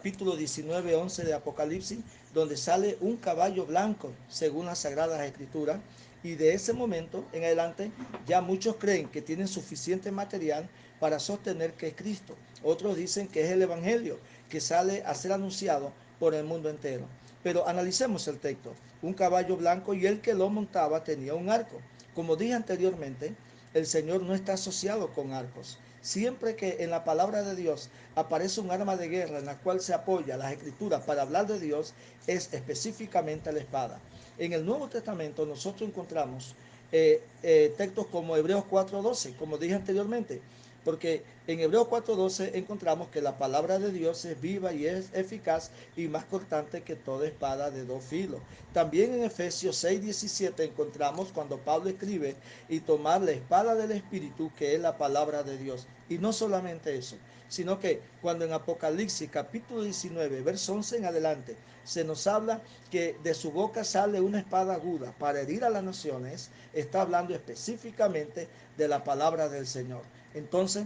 capítulo 19, 11 de Apocalipsis, donde sale un caballo blanco, según las Sagradas Escrituras, y de ese momento en adelante ya muchos creen que tienen suficiente material para sostener que es Cristo. Otros dicen que es el Evangelio, que sale a ser anunciado por el mundo entero. Pero analicemos el texto. Un caballo blanco y el que lo montaba tenía un arco. Como dije anteriormente, el Señor no está asociado con arcos. Siempre que en la palabra de Dios aparece un arma de guerra en la cual se apoya las escrituras para hablar de Dios, es específicamente la espada. En el Nuevo Testamento nosotros encontramos textos como Hebreos 4:12, como dije anteriormente, porque en Hebreos 4:12 encontramos que la palabra de Dios es viva y es eficaz y más cortante que toda espada de dos filos. También en Efesios 6:17 encontramos cuando Pablo escribe y tomar la espada del Espíritu, que es la palabra de Dios. Y no solamente eso, sino que cuando en Apocalipsis capítulo 19, verso 11 en adelante, se nos habla que de su boca sale una espada aguda para herir a las naciones, está hablando específicamente de la palabra del Señor. Entonces,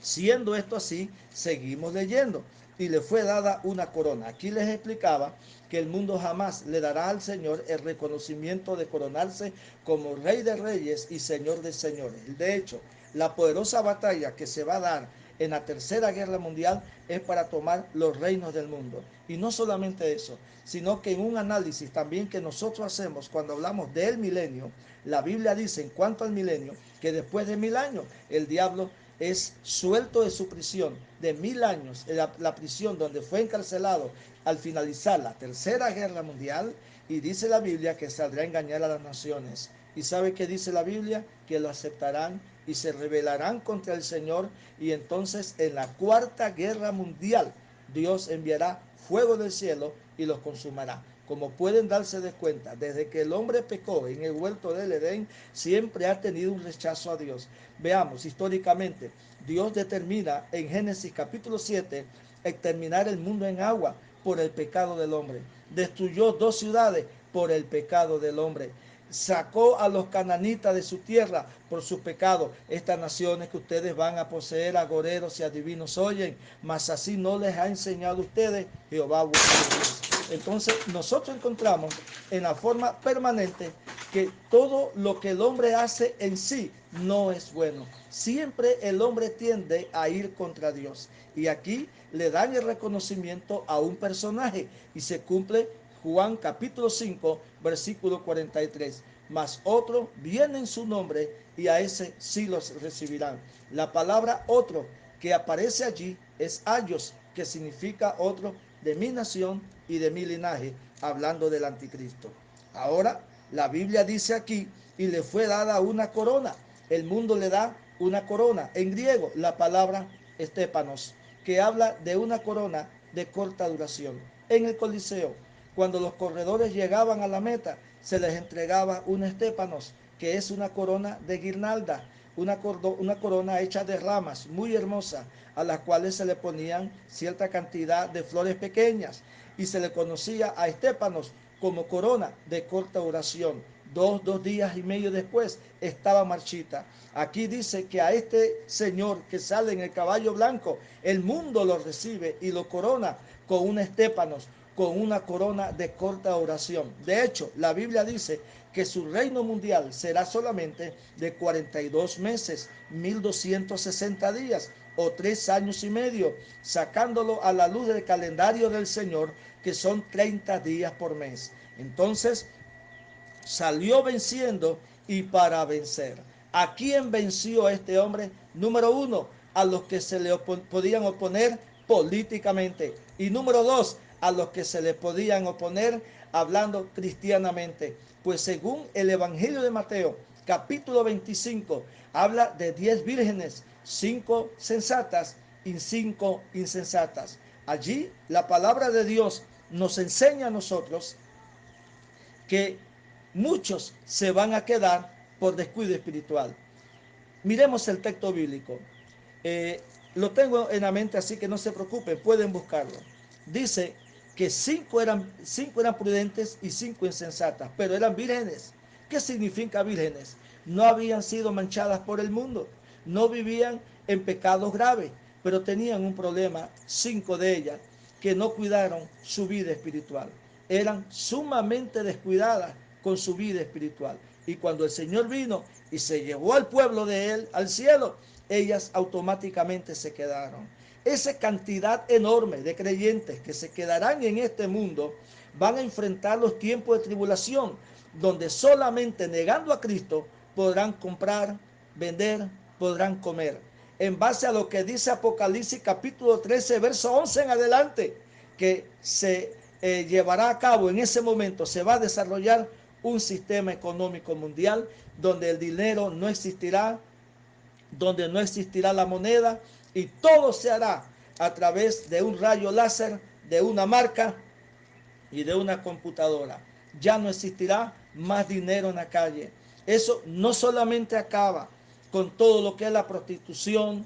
siendo esto así, seguimos leyendo. Y le fue dada una corona. Aquí les explicaba que el mundo jamás le dará al Señor el reconocimiento de coronarse como Rey de Reyes y Señor de Señores. De hecho, la poderosa batalla que se va a dar en la Tercera Guerra Mundial es para tomar los reinos del mundo. Y no solamente eso, sino que en un análisis también que nosotros hacemos cuando hablamos del milenio, la Biblia dice en cuanto al milenio que después de 1000 años el diablo es suelto de su prisión de 1000 años, la prisión donde fue encarcelado al finalizar la Tercera Guerra Mundial, y dice la Biblia que saldrá a engañar a las naciones. ¿Y sabe qué dice la Biblia? Que lo aceptarán y se rebelarán contra el Señor, y entonces en la Cuarta Guerra Mundial Dios enviará fuego del cielo y los consumirá. Como pueden darse de cuenta, desde que el hombre pecó en el huerto del Edén, siempre ha tenido un rechazo a Dios. Veamos, históricamente, Dios determina en Génesis capítulo 7 exterminar el mundo en agua por el pecado del hombre. Destruyó 2 ciudades por el pecado del hombre. Sacó a los cananitas de su tierra por su pecado. Estas naciones que ustedes van a poseer, agoreros y adivinos oyen, mas así no les ha enseñado a ustedes Jehová vuestro Dios. Entonces nosotros encontramos en la forma permanente que todo lo que el hombre hace en sí no es bueno. Siempre el hombre tiende a ir contra Dios. Y aquí le dan el reconocimiento a un personaje y se cumple Juan capítulo 5, versículo 43. Mas otro viene en su nombre y a ese sí los recibirán. La palabra otro que aparece allí es ayos, que significa otro de mi nación y de mi linaje, hablando del anticristo. Ahora, la Biblia dice aquí, y le fue dada una corona. El mundo le da una corona. En griego, la palabra estépanos, que habla de una corona de corta duración. En el Coliseo, cuando los corredores llegaban a la meta, se les entregaba un estépanos, que es una corona de guirnalda, una corona hecha de ramas muy hermosa, a las cuales se le ponían cierta cantidad de flores pequeñas, y se le conocía a estépanos como corona de corta duración. Dos días y medio después estaba marchita. Aquí dice que a este señor que sale en el caballo blanco, el mundo lo recibe y lo corona con un estépanos, con una corona de corta duración. De hecho, la Biblia dice que su reino mundial será solamente de 42 meses, 1260 días o 3 años y medio, sacándolo a la luz del calendario del Señor, que son 30 días por mes. Entonces, salió venciendo y para vencer. ¿A quién venció este hombre? Número uno, a los que se le podían oponer políticamente. Y número dos, a los que se le podían oponer hablando cristianamente. Pues según el Evangelio de Mateo, capítulo 25, habla de 10 vírgenes, 5 sensatas y 5 insensatas. Allí la palabra de Dios nos enseña a nosotros que muchos se van a quedar por descuido espiritual. Miremos el texto bíblico. Eh, lo tengo en la mente, así que no se preocupen, pueden buscarlo. Dice que cinco eran prudentes y 5 insensatas, pero eran vírgenes. ¿Qué significa vírgenes? No habían sido manchadas por el mundo, no vivían en pecados graves, pero tenían un problema, 5 de ellas. que no cuidaron su vida espiritual. Eran sumamente descuidadas con su vida espiritual. Y cuando el Señor vino y se llevó al pueblo de él al cielo, ellas automáticamente se quedaron. Esa cantidad enorme de creyentes que se quedarán en este mundo van a enfrentar los tiempos de tribulación, donde solamente negando a Cristo podrán comprar, vender, podrán comer. En base a lo que dice Apocalipsis capítulo 13, verso 11 en adelante, que se llevará a cabo en ese momento, se va a desarrollar un sistema económico mundial donde el dinero no existirá, donde no existirá la moneda, y todo se hará a través de un rayo láser, de una marca y de una computadora. Ya no existirá más dinero en la calle. Eso no solamente acaba con todo lo que es la prostitución,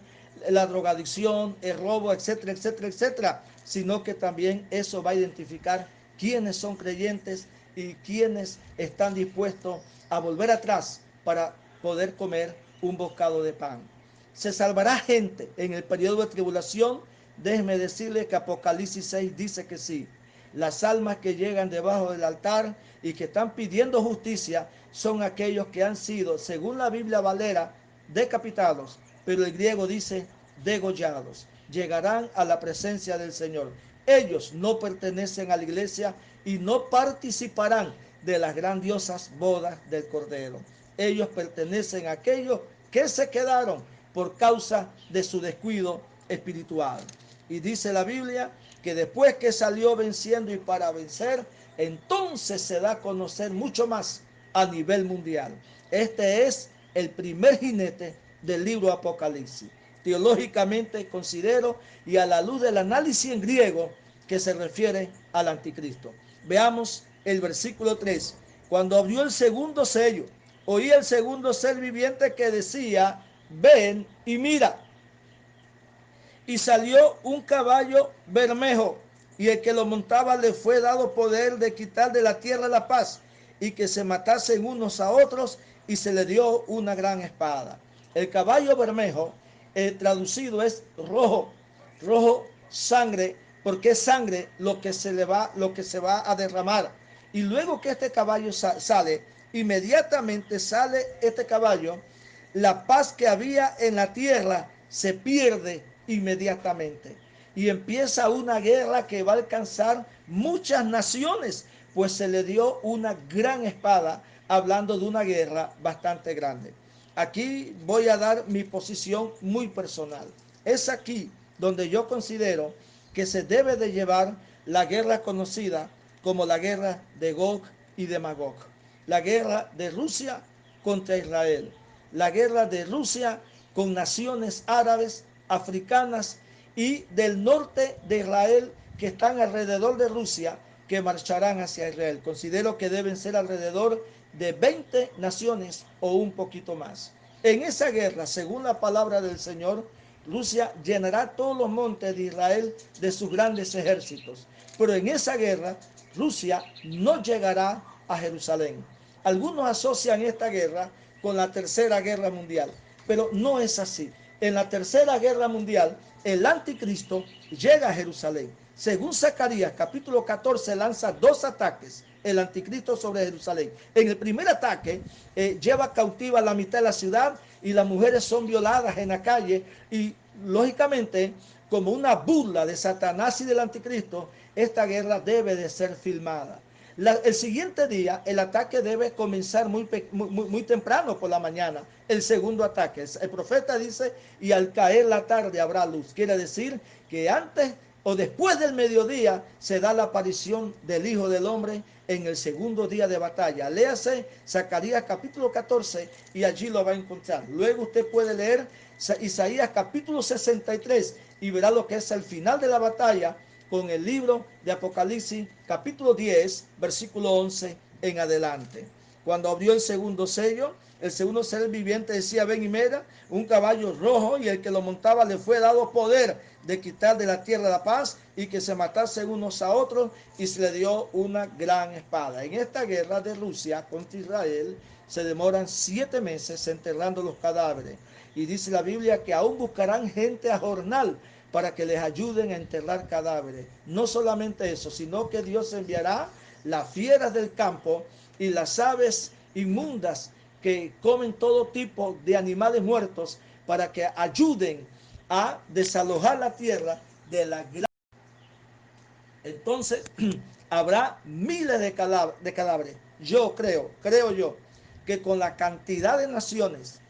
la drogadicción, el robo, etcétera, etcétera, etcétera, sino que también eso va a identificar quiénes son creyentes y quiénes están dispuestos a volver atrás para poder comer un bocado de pan. Se salvará gente en el periodo de tribulación. Déjeme decirle que Apocalipsis 6 dice que sí. Las almas que llegan debajo del altar y que están pidiendo justicia son aquellos que han sido, según la Biblia Valera, decapitados, pero el griego dice degollados. Llegarán a la presencia del Señor. Ellos no pertenecen a la iglesia y no participarán de las grandiosas bodas del Cordero. Ellos pertenecen a aquellos que se quedaron por causa de su descuido espiritual. Y dice la Biblia que después que salió venciendo y para vencer, entonces se da a conocer mucho más a nivel mundial. Este es el primer jinete del libro Apocalipsis. Teológicamente considero, y a la luz del análisis en griego, que se refiere al anticristo. Veamos el versículo 3. Cuando abrió el segundo sello, oí el segundo ser viviente que decía, ven y mira. Y salió un caballo bermejo, y el que lo montaba le fue dado poder de quitar de la tierra la paz, y que se matasen unos a otros, y se le dio una gran espada. El caballo bermejo, traducido es rojo, rojo sangre, porque es sangre lo que se va a derramar. Y luego que este caballo sale, inmediatamente sale este caballo, la paz que había en la tierra se pierde inmediatamente. Y empieza una guerra que va a alcanzar muchas naciones, pues se le dio una gran espada, hablando de una guerra bastante grande. Aquí voy a dar mi posición muy personal. Es aquí donde yo considero que se debe de llevar la guerra conocida como la guerra de Gog y de Magog. La guerra de Rusia contra Israel. La guerra de Rusia con naciones árabes, africanas y del norte de Israel que están alrededor de Rusia, que marcharán hacia Israel. Considero que deben ser alrededor de 20 naciones o un poquito más. En esa guerra, según la palabra del Señor, Rusia llenará todos los montes de Israel de sus grandes ejércitos. Pero en esa guerra, Rusia no llegará a Jerusalén. Algunos asocian esta guerra con la Tercera Guerra Mundial, pero no es así. En la Tercera Guerra Mundial, el anticristo llega a Jerusalén. Según Zacarías capítulo 14, lanza dos ataques el anticristo sobre Jerusalén. En el primer ataque lleva cautiva la mitad de la ciudad y las mujeres son violadas en la calle, y lógicamente, como una burla de Satanás y del anticristo, esta guerra debe de ser filmada. El siguiente día el ataque debe comenzar muy temprano por la mañana. El segundo ataque, el profeta dice, y al caer la tarde habrá luz. Quiere decir que antes o después del mediodía se da la aparición del Hijo del Hombre en el segundo día de batalla. Léase Zacarías capítulo 14 y allí lo va a encontrar. Luego usted puede leer Isaías capítulo 63 y verá lo que es el final de la batalla con el libro de Apocalipsis capítulo 10 versículo 11 en adelante. Cuando abrió el segundo sello, el segundo ser viviente decía, ven y mira, un caballo rojo, y el que lo montaba le fue dado poder de quitar de la tierra la paz y que se matasen unos a otros, y se le dio una gran espada. En esta guerra de Rusia contra Israel se demoran 7 meses enterrando los cadáveres. Y dice la Biblia que aún buscarán gente a jornal para que les ayuden a enterrar cadáveres. No solamente eso, sino que Dios enviará las fieras del campo y las aves inmundas que comen todo tipo de animales muertos para que ayuden a desalojar la tierra de la gran. Entonces habrá miles de cadáveres. Yo creo yo, que con la cantidad de naciones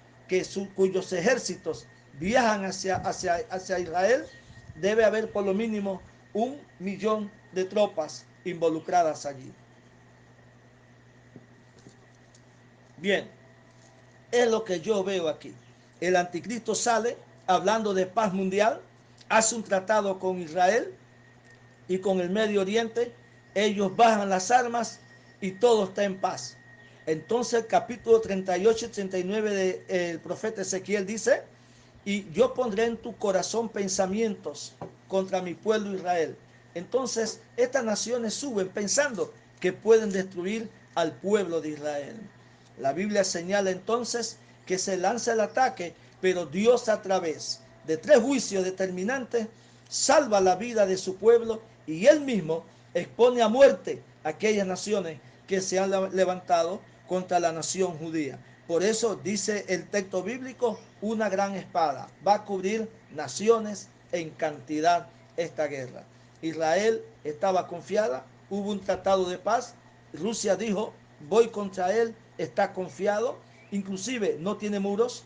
cuyos ejércitos viajan hacia Israel, debe haber por lo mínimo 1 millón de tropas involucradas allí. Bien, es lo que yo veo aquí. El anticristo sale hablando de paz mundial, hace un tratado con Israel y con el Medio Oriente, ellos bajan las armas y todo está en paz. Entonces el capítulo 38 y 39 del profeta Ezequiel dice, y yo pondré en tu corazón pensamientos contra mi pueblo Israel. Entonces estas naciones suben pensando que pueden destruir al pueblo de Israel. La Biblia señala entonces que se lanza el ataque, pero Dios a través de 3 juicios determinantes salva la vida de su pueblo y él mismo expone a muerte a aquellas naciones que se han levantado contra la nación judía. Por eso dice el texto bíblico, una gran espada va a cubrir naciones en cantidad esta guerra. Israel estaba confiada, hubo un tratado de paz, Rusia dijo, voy contra él, está confiado, inclusive no tiene muros,